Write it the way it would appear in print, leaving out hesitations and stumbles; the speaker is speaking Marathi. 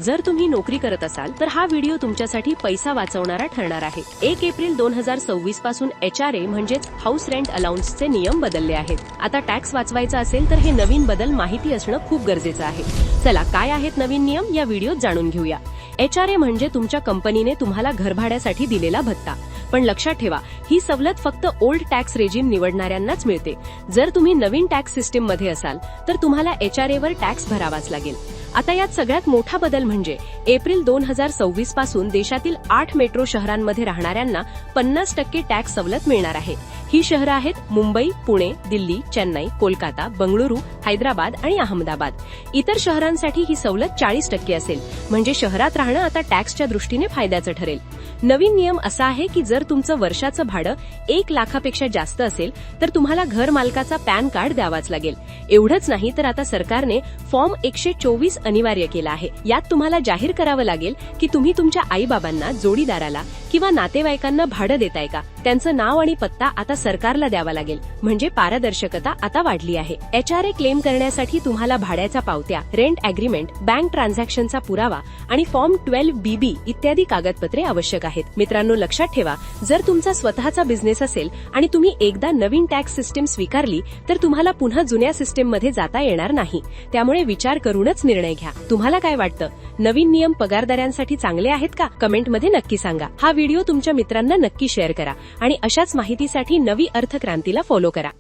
जर तुम्ही नोकरी करत असाल तर हा व्हिडिओ तुमच्यासाठी पैसा वाचवणारा ठरणार आहे। 1 एप्रिल 2026 पासून HRA म्हणजेच हाऊस रेंट अलाउन्सचे नियम बदलले आहेत। आता टॅक्स वाचवायचा असेल तर हे नवीन बदल माहिती असणं खूप गरजेचं आहे। चला काय आहेत नवीन नियम या व्हिडिओत जाणून घेऊया। HRA म्हणजे तुमच्या कंपनीने तुम्हाला घरभाड्यासाठी दिलेला भत्ता। पण लक्षात ठेवा, ही सवलत फक्त ओल्ड टॅक्स रेजिम निवडणाऱ्यांनाच मिळते। जर तुम्ही नवीन टॅक्स सिस्टीम मध्ये असाल तर तुम्हाला HRA वर टॅक्स भरावाच लागेल। आता यात सगळ्यात मोठा बदल म्हणजे एप्रिल 2026 पासून देशातील 8 मेट्रो शहरांमध्ये राहणाऱ्यांना 50% टॅक्स सवलत मिळणार आहे। ही शहरं आहेत मुंबई, पुणे, दिल्ली, चेन्नई, कोलकाता, बंगळुरू, हैदराबाद आणि अहमदाबाद। इतर शहरांसाठी ही सवलत 40% असेल, म्हणजे शहरात राहणं आता टॅक्सच्या दृष्टीने फायद्याचं ठरेल। नवीन नियम असा आहे की जर तुमचं वर्षाचं भाडं 1 लाखापेक्षा जास्त असेल तर तुम्हाला घर मालकाचा पॅन कार्ड द्यावाच लागेल। एवढंच नाही तर आता सरकारने फॉर्म 124 अनिवार्य केला आहे। यात तुम्हाला जाहीर करावं लागेल की तुम्ही तुमच्या आई-बाबांना, जोडीदाराला किंवा नातेवाईकांना भाडं देताय का। त्यांचं नाव आणि पत्ता आता सरकारला द्यावा लागेल, म्हणजे पारदर्शकता आता वाढली आहे। HRA क्लेम करण्यासाठी तुम्हाला भाड्याच्या पावत्या, रेंट अग्रीमेंट, बँक ट्रान्झॅक्शनचा पुरावा आणि फॉर्म 12BB इत्यादी कागदपत्रे आवश्यक आहेत। मित्रांनो, लक्षात ठेवा, जर तुमचा स्वतःचा बिझनेस असेल आणि तुम्ही एकदा नवीन टॅक्स सिस्टीम स्वीकारली तर तुम्हाला पुन्हा जुन्या सिस्टीम मध्ये जाता येणार नाही। त्यामुळे विचार करूनच निर्णय घ्या। तुम्हाला काय वाटतं, नवीन नियम पगारदारांसाठी चांगले आहेत का? कमेंटमध्ये नक्की सांगा। हा व्हिडिओ तुमच्या मित्रांना नक्की शेअर करा आणि अशाच माहितीसाठी नवी अर्थक्रांतीला फॉलो करा।